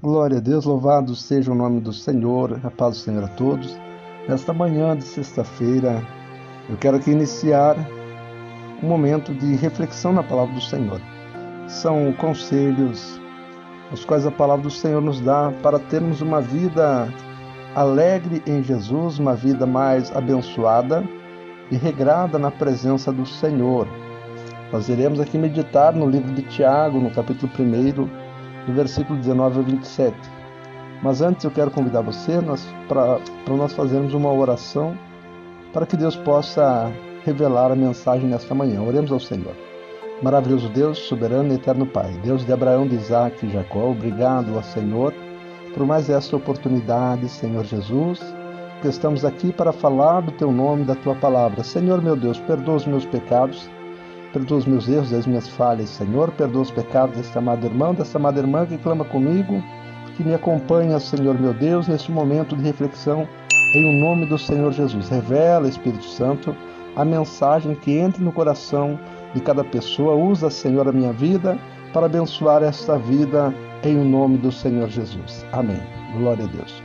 Glória a Deus, louvado seja o nome do Senhor, a paz do Senhor a todos. Nesta manhã de sexta-feira, eu quero aqui iniciar um momento de reflexão na palavra do Senhor. São conselhos os quais a palavra do Senhor nos dá para termos uma vida alegre em Jesus, uma vida mais abençoada e regrada na presença do Senhor. Nós iremos aqui meditar no livro de Tiago, no capítulo 1, do versículo 19 ao 27. Mas antes eu quero convidar você para nós fazermos uma oração para que Deus possa revelar a mensagem nesta manhã. Oremos ao Senhor. Maravilhoso Deus, soberano e eterno Pai, Deus de Abraão, de Isaac e Jacó, obrigado ao Senhor por mais esta oportunidade, Senhor Jesus, que estamos aqui para falar do Teu nome, da Tua palavra. Senhor meu Deus, perdoa os meus pecados, perdoa os meus erros e as minhas falhas, Senhor. Perdoa os pecados deste amado irmão, desta amada irmã que clama comigo, que me acompanha, Senhor meu Deus, neste momento de reflexão, em o nome do Senhor Jesus. Revela, Espírito Santo, a mensagem que entre no coração de cada pessoa. Usa, Senhor, a minha vida para abençoar esta vida, em o nome do Senhor Jesus. Amém. Glória a Deus.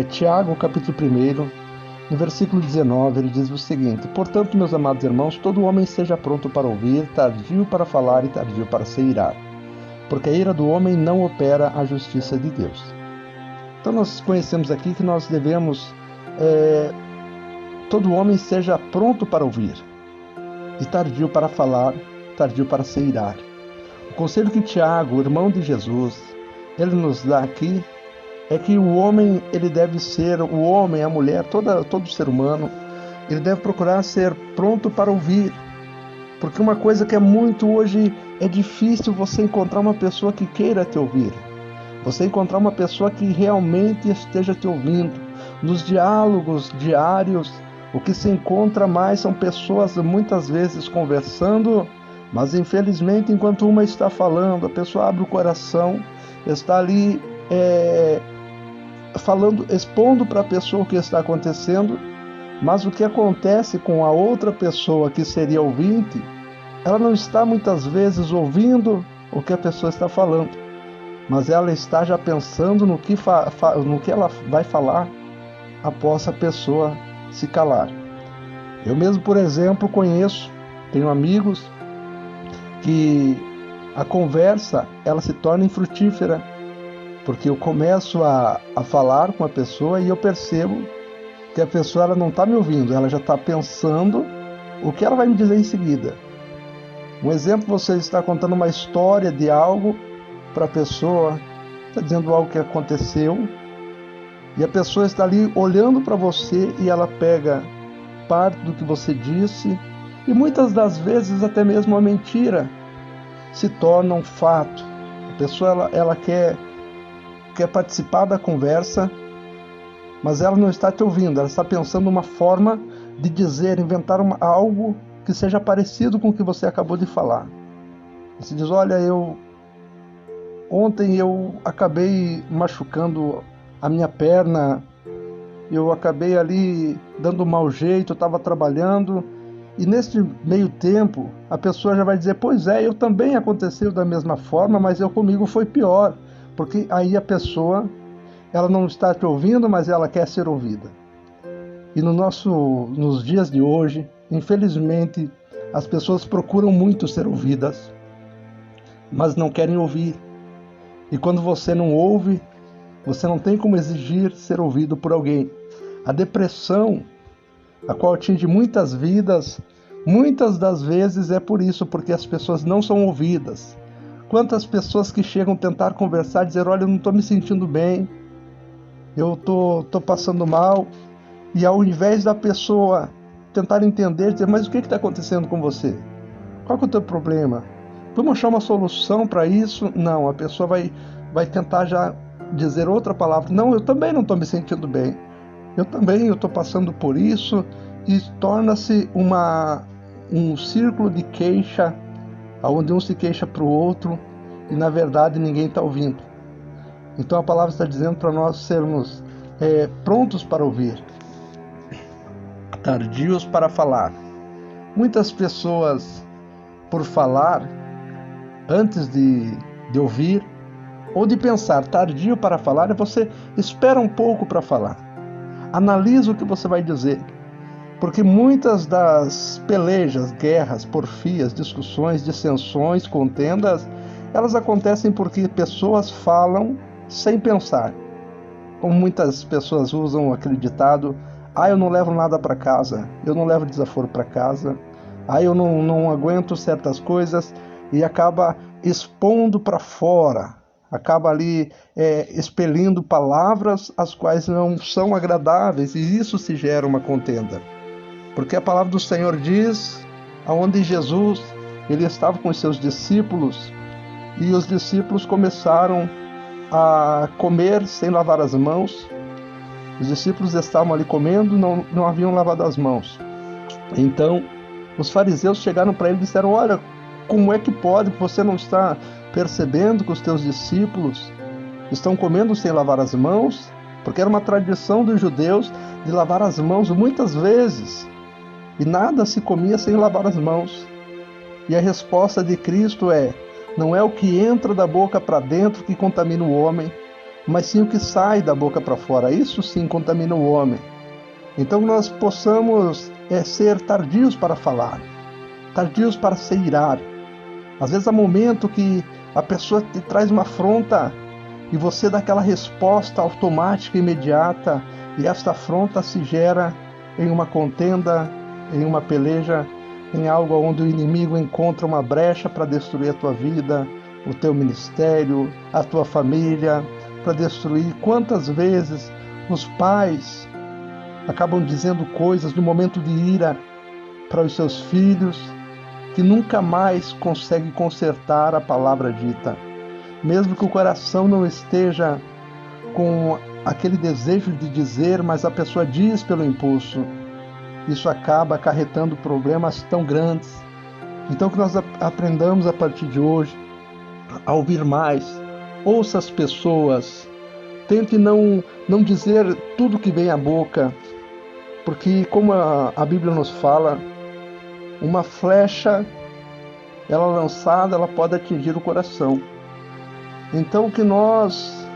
Tiago, capítulo 1, no versículo 19, ele diz o seguinte: Portanto, meus amados irmãos, todo homem seja pronto para ouvir, tardio para falar e tardio para se irar, porque a ira do homem não opera a justiça de Deus. Então nós conhecemos aqui que nós devemos, todo homem seja pronto para ouvir, e tardio para falar, tardio para se irar. O conselho que Tiago, o irmão de Jesus, ele nos dá aqui, é que o homem, ele deve ser, o homem, a mulher, todo ser humano, ele deve procurar ser pronto para ouvir. Porque uma coisa que é muito hoje, é difícil você encontrar uma pessoa que queira te ouvir. Você encontrar uma pessoa que realmente esteja te ouvindo. Nos diálogos diários, o que se encontra mais são pessoas muitas vezes conversando, mas infelizmente enquanto uma está falando, a pessoa abre o coração, está ali falando, expondo para a pessoa o que está acontecendo, mas o que acontece com a outra pessoa que seria ouvinte, ela não está muitas vezes ouvindo o que a pessoa está falando, mas ela está já pensando no que ela vai falar após a pessoa se calar. Eu mesmo, por exemplo, tenho amigos que a conversa ela se torna infrutífera, porque eu começo a falar com a pessoa e eu percebo que a pessoa ela não está me ouvindo, ela já está pensando o que ela vai me dizer em seguida. Um exemplo, você está contando uma história de algo para a pessoa, está dizendo algo que aconteceu, e a pessoa está ali olhando para você e ela pega parte do que você disse, e muitas das vezes até mesmo a mentira se torna um fato. A pessoa ela quer participar da conversa, mas ela não está te ouvindo, ela está pensando uma forma de dizer, inventar algo que seja parecido com o que você acabou de falar. Você diz: olha, ontem eu acabei machucando a minha perna, eu acabei ali dando um mau jeito, eu estava trabalhando, e neste meio tempo a pessoa já vai dizer: pois é, eu também aconteceu da mesma forma, mas comigo foi pior. Porque aí a pessoa, ela não está te ouvindo, mas ela quer ser ouvida. E nos dias de hoje, infelizmente, as pessoas procuram muito ser ouvidas, mas não querem ouvir. E quando você não ouve, você não tem como exigir ser ouvido por alguém. A depressão, a qual atinge muitas vidas, muitas das vezes é por isso, porque as pessoas não são ouvidas. Quantas pessoas que chegam a tentar conversar, dizer: olha, eu não estou me sentindo bem, eu estou passando mal, e ao invés da pessoa tentar entender, dizer: mas o que está acontecendo com você? Qual que é o teu problema? Vamos achar uma solução para isso? Não, a pessoa vai tentar já dizer outra palavra: não, eu também não estou me sentindo bem, eu estou passando por isso, e torna-se um círculo de queixa, onde um se queixa para o outro e na verdade ninguém está ouvindo. Então a palavra está dizendo para nós sermos prontos para ouvir, tardios para falar. Muitas pessoas, por falar, antes de ouvir, ou de pensar. Tardio para falar é você espera um pouco para falar. Analisa o que você vai dizer. Porque muitas das pelejas, guerras, porfias, discussões, dissensões, contendas, elas acontecem porque pessoas falam sem pensar. Como muitas pessoas usam aquele ditado: eu não levo nada para casa, eu não levo desaforo para casa, eu não aguento certas coisas, e acaba expondo para fora, acaba ali expelindo palavras as quais não são agradáveis, e isso se gera uma contenda. Porque a palavra do Senhor diz, aonde Jesus ele estava com os seus discípulos, e os discípulos começaram a comer sem lavar as mãos. Os discípulos estavam ali comendo, não haviam lavado as mãos. Então, os fariseus chegaram para ele e disseram: olha, como é que pode? Você não está percebendo que os teus discípulos estão comendo sem lavar as mãos? Porque era uma tradição dos judeus de lavar as mãos muitas vezes. E nada se comia sem lavar as mãos. E a resposta de Cristo é: não é o que entra da boca para dentro que contamina o homem, mas sim o que sai da boca para fora. Isso sim contamina o homem. Então nós possamos ser tardios para falar, tardios para se irar. Às vezes há momento que a pessoa te traz uma afronta e você dá aquela resposta automática, imediata, e esta afronta se gera em uma contenda, em uma peleja, em algo onde o inimigo encontra uma brecha para destruir a tua vida, o teu ministério, a tua família, para destruir. Quantas vezes os pais acabam dizendo coisas no momento de ira para os seus filhos, que nunca mais conseguem consertar a palavra dita. Mesmo que o coração não esteja com aquele desejo de dizer, mas a pessoa diz pelo impulso. Isso acaba acarretando problemas tão grandes. Então que nós aprendamos a partir de hoje a ouvir mais. Ouça as pessoas. Tente não dizer tudo que vem à boca. Porque como a Bíblia nos fala, uma flecha, ela lançada, ela pode atingir o coração. Então que nós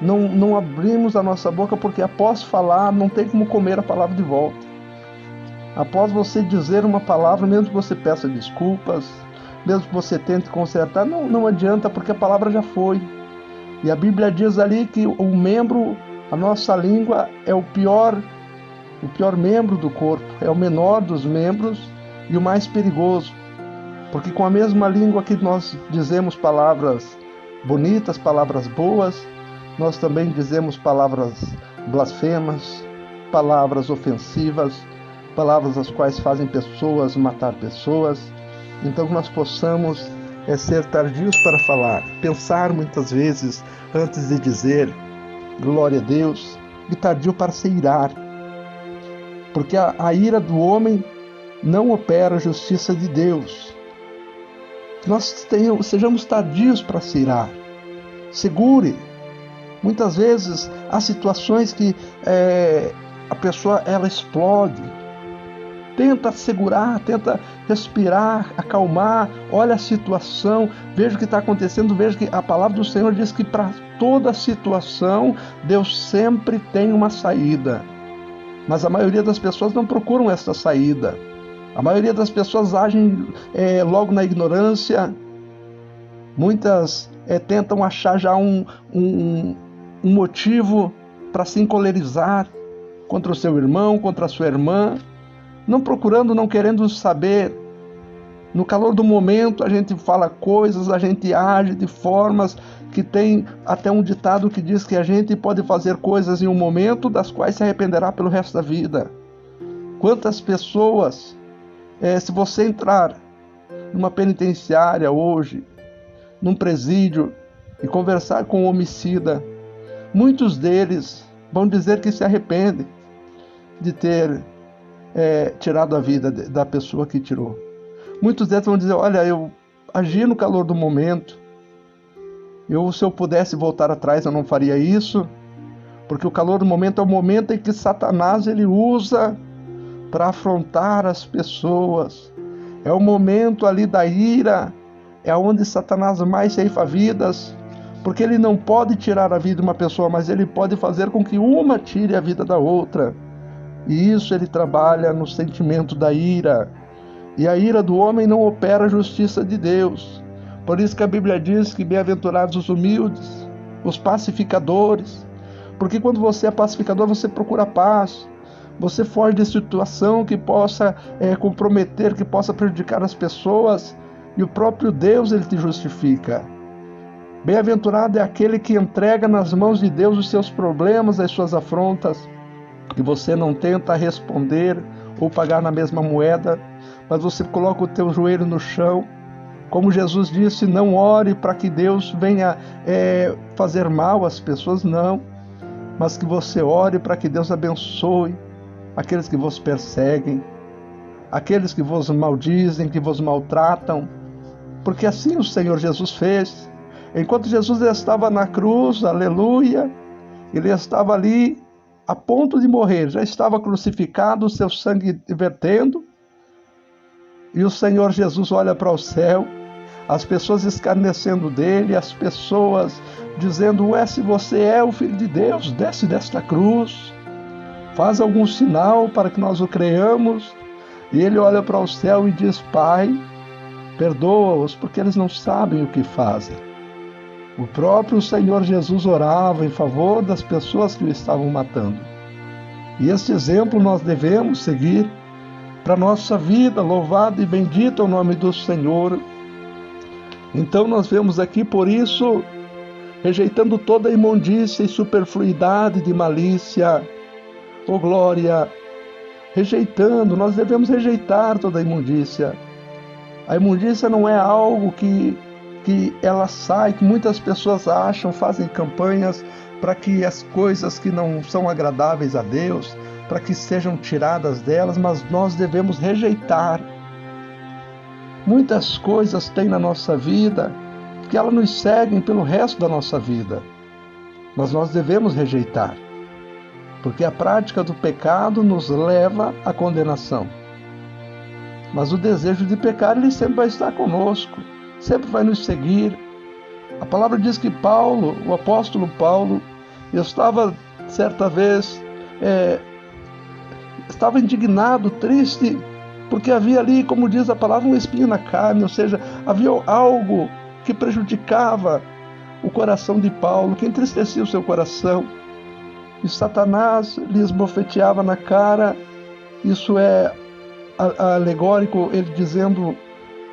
não abrimos a nossa boca, porque após falar não tem como comer a palavra de volta. Após você dizer uma palavra, mesmo que você peça desculpas, mesmo que você tente consertar, não adianta, porque a palavra já foi. E a Bíblia diz ali que o membro, a nossa língua, é o pior membro do corpo, é o menor dos membros e o mais perigoso. Porque com a mesma língua que nós dizemos palavras bonitas, palavras boas, nós também dizemos palavras blasfemas, palavras ofensivas, palavras as quais fazem pessoas matar pessoas. Então que nós possamos ser tardios para falar, pensar muitas vezes antes de dizer, glória a Deus, e tardio para se irar. Porque a ira do homem não opera a justiça de Deus. Que nós sejamos tardios para se irar. Segure. Muitas vezes há situações que a pessoa ela explode. Tenta segurar, tenta respirar, acalmar, olha a situação, veja o que está acontecendo, veja que a palavra do Senhor diz que para toda situação Deus sempre tem uma saída. Mas a maioria das pessoas não procuram essa saída. A maioria das pessoas agem logo na ignorância. Muitas tentam achar já um motivo para se encolerizar contra o seu irmão, contra a sua irmã. Não procurando, não querendo saber. No calor do momento a gente fala coisas, a gente age de formas que tem até um ditado que diz que a gente pode fazer coisas em um momento das quais se arrependerá pelo resto da vida. Quantas pessoas, se você entrar numa penitenciária hoje, num presídio e conversar com um homicida, muitos deles vão dizer que se arrependem de ter tirado a vida da pessoa que tirou. Muitos deles vão dizer: olha, eu agi no calor do momento, se eu pudesse voltar atrás eu não faria isso, porque o calor do momento é o momento em que Satanás ele usa para afrontar as pessoas, é o momento ali da ira, é onde Satanás mais ceifa vidas, porque ele não pode tirar a vida de uma pessoa, mas ele pode fazer com que uma tire a vida da outra. E isso ele trabalha no sentimento da ira. E a ira do homem não opera a justiça de Deus. Por isso que a Bíblia diz que bem-aventurados os humildes, os pacificadores. Porque quando você é pacificador, você procura paz. Você foge de situação que possa comprometer, que possa prejudicar as pessoas. E o próprio Deus, ele te justifica. Bem-aventurado é aquele que entrega nas mãos de Deus os seus problemas, as suas afrontas. E você não tenta responder ou pagar na mesma moeda, mas você coloca o teu joelho no chão. Como Jesus disse, não ore para que Deus venha fazer mal às pessoas, não. Mas que você ore para que Deus abençoe aqueles que vos perseguem, aqueles que vos maldizem, que vos maltratam. Porque assim o Senhor Jesus fez. Enquanto Jesus estava na cruz, aleluia, ele estava ali a ponto de morrer, já estava crucificado, o seu sangue vertendo, e o Senhor Jesus olha para o céu, as pessoas escarnecendo dele, as pessoas dizendo: ué, se você é o Filho de Deus, desce desta cruz, faz algum sinal para que nós o creiamos. E ele olha para o céu e diz: Pai, perdoa-os, porque eles não sabem o que fazem. O próprio Senhor Jesus orava em favor das pessoas que o estavam matando. E este exemplo nós devemos seguir para a nossa vida. Louvado e bendito é o nome do Senhor. Então nós vemos aqui, por isso, rejeitando toda a imundícia e superfluidade de malícia, oh glória, rejeitando, nós devemos rejeitar toda a imundícia. A imundícia não é algo que ela sai, que muitas pessoas acham, fazem campanhas para que as coisas que não são agradáveis a Deus, para que sejam tiradas delas, mas nós devemos rejeitar. Muitas coisas tem na nossa vida que elas nos seguem pelo resto da nossa vida, mas nós devemos rejeitar, porque a prática do pecado nos leva à condenação. Mas o desejo de pecar, ele sempre vai estar conosco, sempre vai nos seguir. A palavra diz que Paulo, o apóstolo Paulo, estava certa vez, estava indignado, triste, porque havia ali, como diz a palavra, um espinho na carne, ou seja, havia algo que prejudicava o coração de Paulo, que entristecia o seu coração. E Satanás lhe esbofeteava na cara. Isso é alegórico, ele dizendo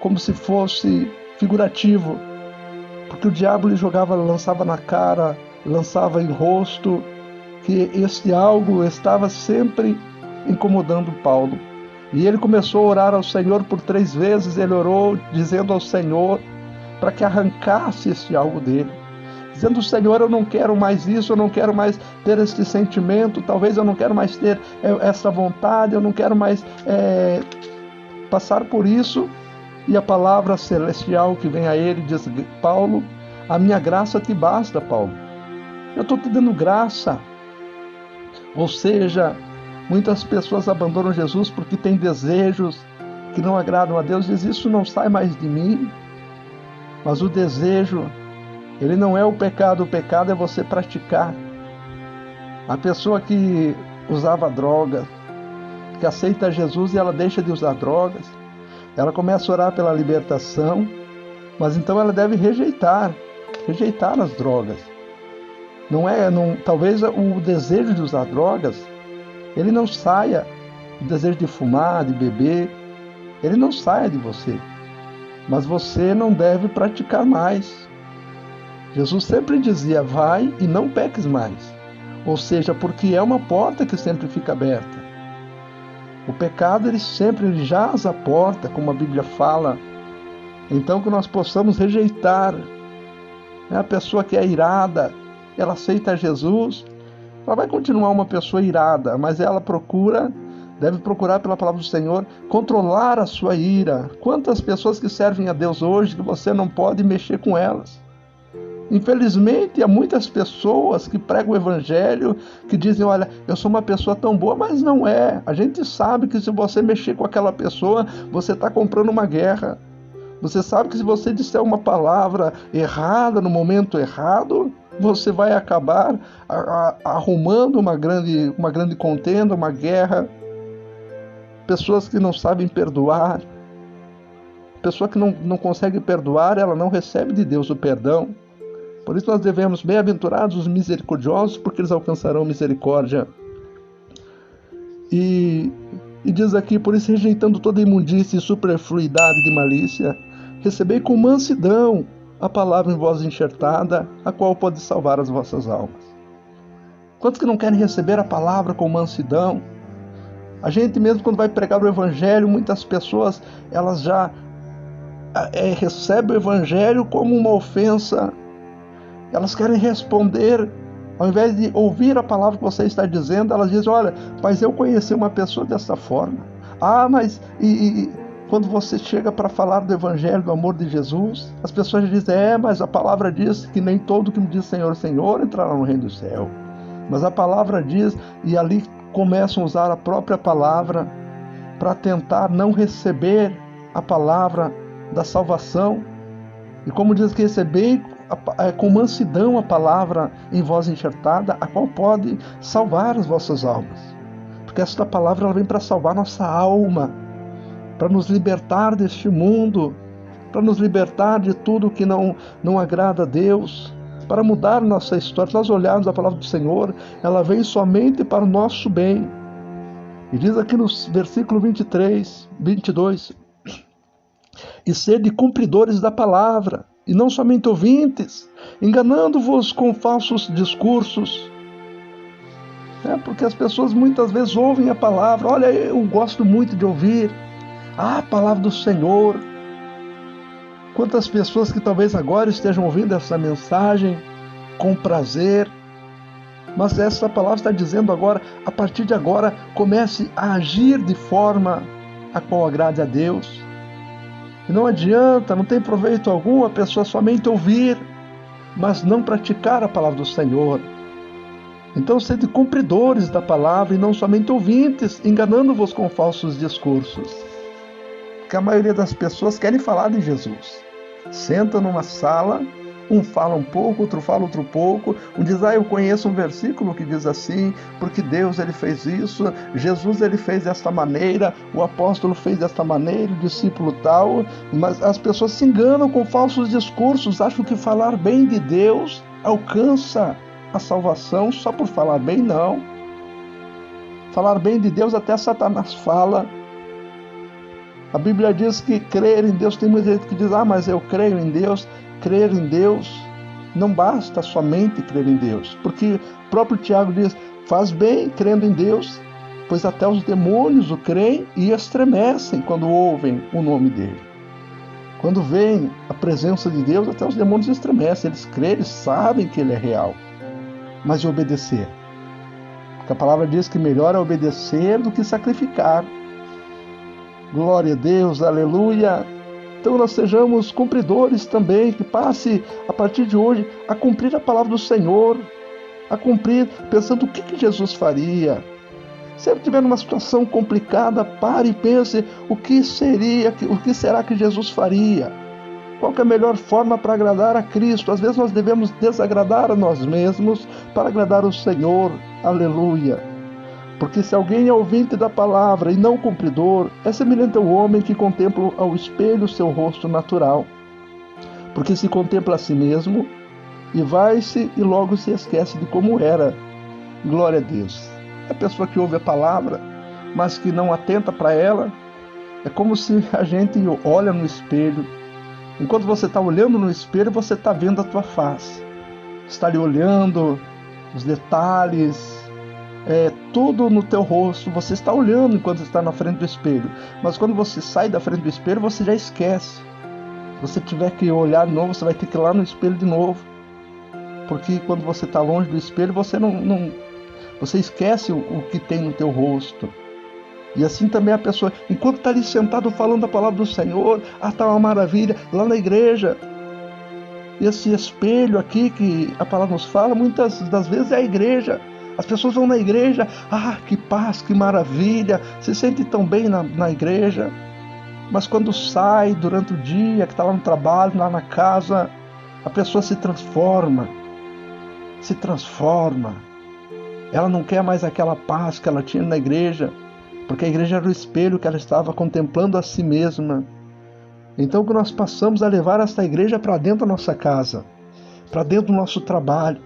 como se fosse figurativo, porque o diabo lhe jogava, lançava na cara, lançava em rosto, que este algo estava sempre incomodando Paulo. E ele começou a orar ao Senhor por 3 vezes, ele orou dizendo ao Senhor para que arrancasse este algo dele, dizendo: Senhor, eu não quero mais isso, eu não quero mais ter este sentimento, talvez eu não quero mais ter essa vontade, eu não quero mais passar por isso. E a palavra celestial que vem a ele diz: Paulo, a minha graça te basta, Paulo. Eu estou te dando graça. Ou seja, muitas pessoas abandonam Jesus porque têm desejos que não agradam a Deus. Diz: isso não sai mais de mim. Mas o desejo, ele não é o pecado é você praticar. A pessoa que usava droga, que aceita Jesus e ela deixa de usar drogas, ela começa a orar pela libertação, mas então ela deve rejeitar as drogas. Talvez o desejo de usar drogas, ele não saia, o desejo de fumar, de beber, ele não saia de você, mas você não deve praticar mais. Jesus sempre dizia: vai e não peques mais. Ou seja, porque é uma porta que sempre fica aberta. O pecado, ele sempre jaz à porta, como a Bíblia fala. Então que nós possamos rejeitar. A pessoa que é irada, ela aceita Jesus, ela vai continuar uma pessoa irada, mas ela deve procurar pela palavra do Senhor, controlar a sua ira. Quantas pessoas que servem a Deus hoje que você não pode mexer com elas? Infelizmente, há muitas pessoas que pregam o evangelho, que dizem: olha, eu sou uma pessoa tão boa, mas não é. A gente sabe que se você mexer com aquela pessoa, você está comprando uma guerra. Você sabe que se você disser uma palavra errada no momento errado, você vai acabar arrumando uma grande contenda, uma guerra. Pessoas que não sabem perdoar. Pessoa que não consegue perdoar, ela não recebe de Deus o perdão. Por isso nós devemos, bem-aventurados os misericordiosos, porque eles alcançarão misericórdia. E diz aqui, por isso, rejeitando toda imundície e superfluidade de malícia, recebei com mansidão a palavra em vós enxertada, a qual pode salvar as vossas almas. Quantos que não querem receber a palavra com mansidão? A gente mesmo, quando vai pregar o evangelho, muitas pessoas, elas já recebem o evangelho como uma ofensa. Elas querem responder, ao invés de ouvir a palavra que você está dizendo, elas dizem, olha, mas eu conheci uma pessoa dessa forma. Mas quando você chega para falar do evangelho, do amor de Jesus, as pessoas dizem, mas a palavra diz que nem todo que me diz Senhor, Senhor entrará no reino do céu. Mas a palavra diz, e ali começam a usar a própria palavra para tentar não receber a palavra da salvação. E como diz que receber com mansidão a palavra em voz enxertada, a qual pode salvar as vossas almas. Porque esta palavra ela vem para salvar nossa alma, para nos libertar deste mundo, para nos libertar de tudo que não agrada a Deus, para mudar nossa história. Se nós olharmos a palavra do Senhor, ela vem somente para o nosso bem. E diz aqui no versículo 23, 22, e sede cumpridores da palavra, e não somente ouvintes, enganando-vos com falsos discursos. Porque as pessoas muitas vezes ouvem a palavra, olha, eu gosto muito de ouvir a palavra do Senhor. Quantas pessoas que talvez agora estejam ouvindo essa mensagem com prazer, mas essa palavra está dizendo agora, a partir de agora, comece a agir de forma a qual agrade a Deus. E não adianta, não tem proveito algum a pessoa somente ouvir, mas não praticar a palavra do Senhor. Então, sede cumpridores da palavra e não somente ouvintes, enganando-vos com falsos discursos. Porque a maioria das pessoas querem falar de Jesus. Senta numa sala, um fala um pouco, outro fala outro pouco, um diz, eu conheço um versículo que diz assim, porque Deus ele fez isso, Jesus ele fez desta maneira, o apóstolo fez desta maneira, o discípulo tal, mas as pessoas se enganam com falsos discursos, acham que falar bem de Deus alcança a salvação só por falar bem, não. Falar bem de Deus até Satanás fala. A Bíblia diz que crer em Deus, tem muita gente que diz, mas eu creio em Deus. Crer em Deus não basta somente crer em Deus, porque o próprio Tiago diz, faz bem crendo em Deus, pois até os demônios o creem e estremecem quando ouvem o nome dele. Quando veem a presença de Deus, até os demônios estremecem, eles creem, eles sabem que ele é real, mas de obedecer. Porque a palavra diz que melhor é obedecer do que sacrificar. Glória a Deus, aleluia. Então nós sejamos cumpridores também, que passe a partir de hoje a cumprir a palavra do Senhor, a cumprir pensando o que Jesus faria. Se ele estiver numa situação complicada, pare e pense o que será que Jesus faria? Qual que é a melhor forma para agradar a Cristo? Às vezes nós devemos desagradar a nós mesmos para agradar o Senhor. Aleluia. Porque se alguém é ouvinte da palavra e não cumpridor, é semelhante ao homem que contempla ao espelho o seu rosto natural. Porque se contempla a si mesmo e vai-se e logo se esquece de como era. Glória a Deus. A pessoa que ouve a palavra, mas que não atenta para ela, é como se a gente olha no espelho. Enquanto você está olhando no espelho, você está vendo a tua face. Está ali olhando os detalhes, tudo no teu rosto, você está olhando enquanto está na frente do espelho, mas quando você sai da frente do espelho, você já esquece. Se você tiver que olhar de novo, você vai ter que ir lá no espelho de novo, porque quando você está longe do espelho, você você esquece o que tem no teu rosto. E assim também a pessoa, enquanto está ali sentado falando a palavra do Senhor, está uma maravilha, lá na igreja, esse espelho aqui que a palavra nos fala, muitas das vezes é a igreja. As pessoas vão na igreja, que paz, que maravilha, se sentem tão bem na igreja. Mas quando sai durante o dia, que está lá no trabalho, lá na casa, a pessoa se transforma. Ela não quer mais aquela paz que ela tinha na igreja, porque a igreja era o espelho que ela estava contemplando a si mesma. Então que nós passamos a levar esta igreja para dentro da nossa casa, para dentro do nosso trabalho.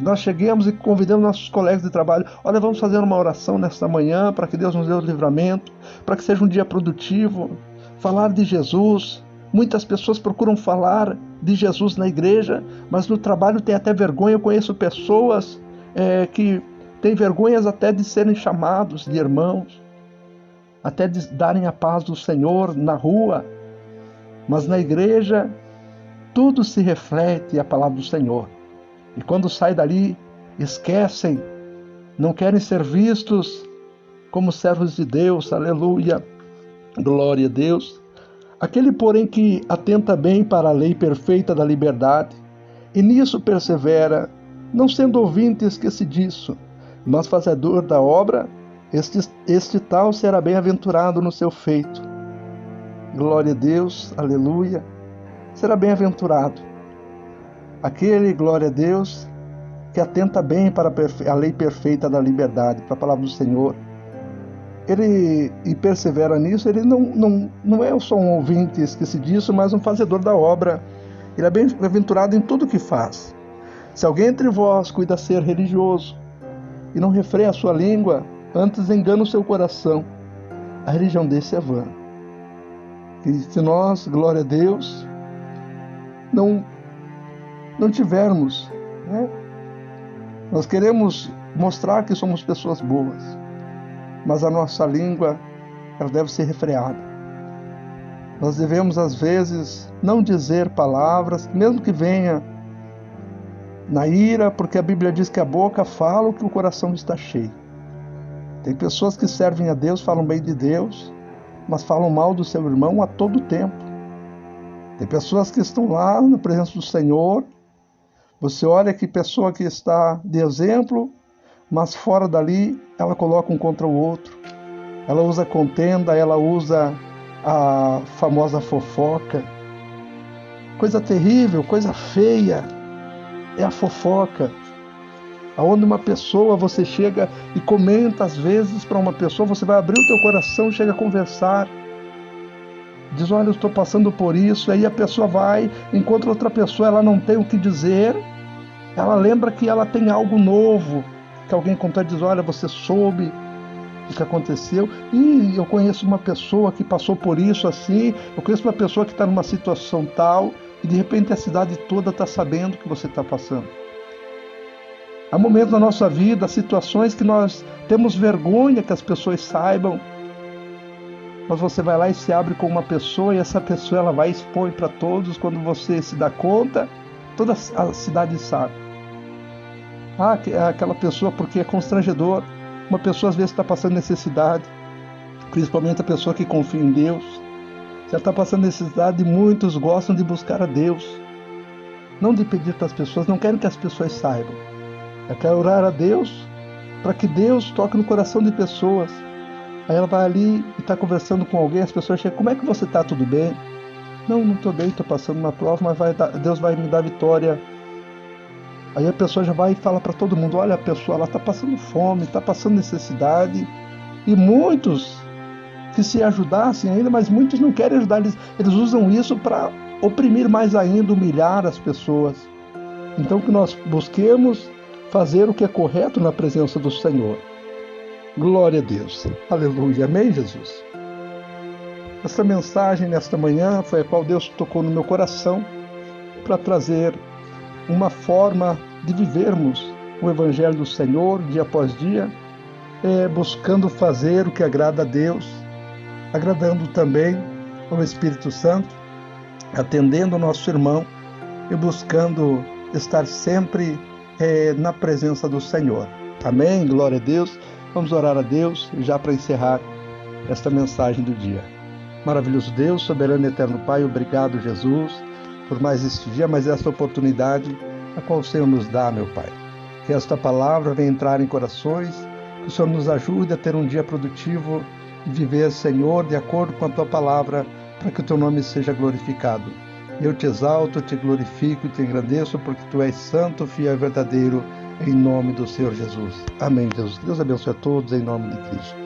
Nós chegamos e convidamos nossos colegas de trabalho. Olha, vamos fazer uma oração nesta manhã para que Deus nos dê o livramento, para que seja um dia produtivo. Falar de Jesus. Muitas pessoas procuram falar de Jesus na igreja, mas no trabalho tem até vergonha. Eu conheço pessoas que têm vergonhas até de serem chamados de irmãos, até de darem a paz do Senhor na rua. Mas na igreja, tudo se reflete a palavra do Senhor. E quando sai dali, esquecem, não querem ser vistos como servos de Deus, aleluia, glória a Deus. Aquele, porém, que atenta bem para a lei perfeita da liberdade, e nisso persevera, não sendo ouvinte esquecidiço, mas fazedor da obra, este tal será bem-aventurado no seu feito. Glória a Deus, aleluia, será bem-aventurado. Aquele, glória a Deus, que atenta bem para a lei perfeita da liberdade, para a palavra do Senhor. Ele e persevera nisso, ele não é só um ouvinte esquecidiço, mas um fazedor da obra. Ele é bem-aventurado em tudo o que faz. Se alguém entre vós cuida ser religioso e não refreia a sua língua, antes engana o seu coração, a religião desse é vã. E se nós, glória a Deus, não tivermos, nós queremos mostrar que somos pessoas boas, mas a nossa língua, ela deve ser refreada. Nós devemos, às vezes, não dizer palavras, mesmo que venha na ira, porque a Bíblia diz que a boca fala o que o coração está cheio. Tem pessoas que servem a Deus, falam bem de Deus, mas falam mal do seu irmão a todo tempo. Tem pessoas que estão lá na presença do Senhor. Você olha que pessoa que está de exemplo, mas fora dali ela coloca um contra o outro. Ela usa contenda, ela usa a famosa fofoca. Coisa terrível, coisa feia é a fofoca. Aonde uma pessoa, você chega e comenta às vezes para uma pessoa, você vai abrir o teu coração e chega a conversar. Diz, olha, eu estou passando por isso. Aí a pessoa vai, encontra outra pessoa, ela não tem o que dizer. Ela lembra que ela tem algo novo, que alguém contou e diz, olha, você soube o que aconteceu. E eu conheço uma pessoa que passou por isso assim. Eu conheço uma pessoa que está numa situação tal e de repente a cidade toda está sabendo o que você está passando. Há momentos na nossa vida, situações que nós temos vergonha que as pessoas saibam. Mas você vai lá e se abre com uma pessoa e essa pessoa ela vai e expõe para todos. Quando você se dá conta, toda a cidade sabe. Aquela pessoa, porque é constrangedor. Uma pessoa às vezes está passando necessidade, principalmente a pessoa que confia em Deus. Se ela está passando necessidade, muitos gostam de buscar a Deus, não de pedir para as pessoas, não querem que as pessoas saibam. Ela quer orar a Deus para que Deus toque no coração de pessoas. Aí ela vai ali e está conversando com alguém, as pessoas chegam, como é que você está? Tudo bem? Não estou bem, estou passando uma prova, mas Deus vai me dar vitória. Aí a pessoa já vai e fala para todo mundo, olha, a pessoa ela está passando fome, está passando necessidade. E muitos que se ajudassem ainda, mas muitos não querem ajudar, eles usam isso para oprimir mais ainda, humilhar as pessoas. Então que nós busquemos fazer o que é correto na presença do Senhor. Glória a Deus. Aleluia. Amém, Jesus? Esta mensagem nesta manhã foi a qual Deus tocou no meu coração para trazer uma forma de vivermos o Evangelho do Senhor dia após dia, buscando fazer o que agrada a Deus, agradando também ao Espírito Santo, atendendo o nosso irmão e buscando estar sempre na presença do Senhor. Amém? Glória a Deus. Vamos orar a Deus já para encerrar esta mensagem do dia. Maravilhoso Deus, soberano e eterno Pai, obrigado, Jesus, por mais este dia, mais esta oportunidade a qual o Senhor nos dá, meu Pai. Que esta palavra venha entrar em corações, que o Senhor nos ajude a ter um dia produtivo e viver, Senhor, de acordo com a Tua palavra, para que o Teu nome seja glorificado. Eu te exalto, te glorifico e te engrandeço, porque Tu és santo, fiel e verdadeiro, em nome do Senhor Jesus. Amém, Jesus. Deus abençoe a todos, em nome de Cristo.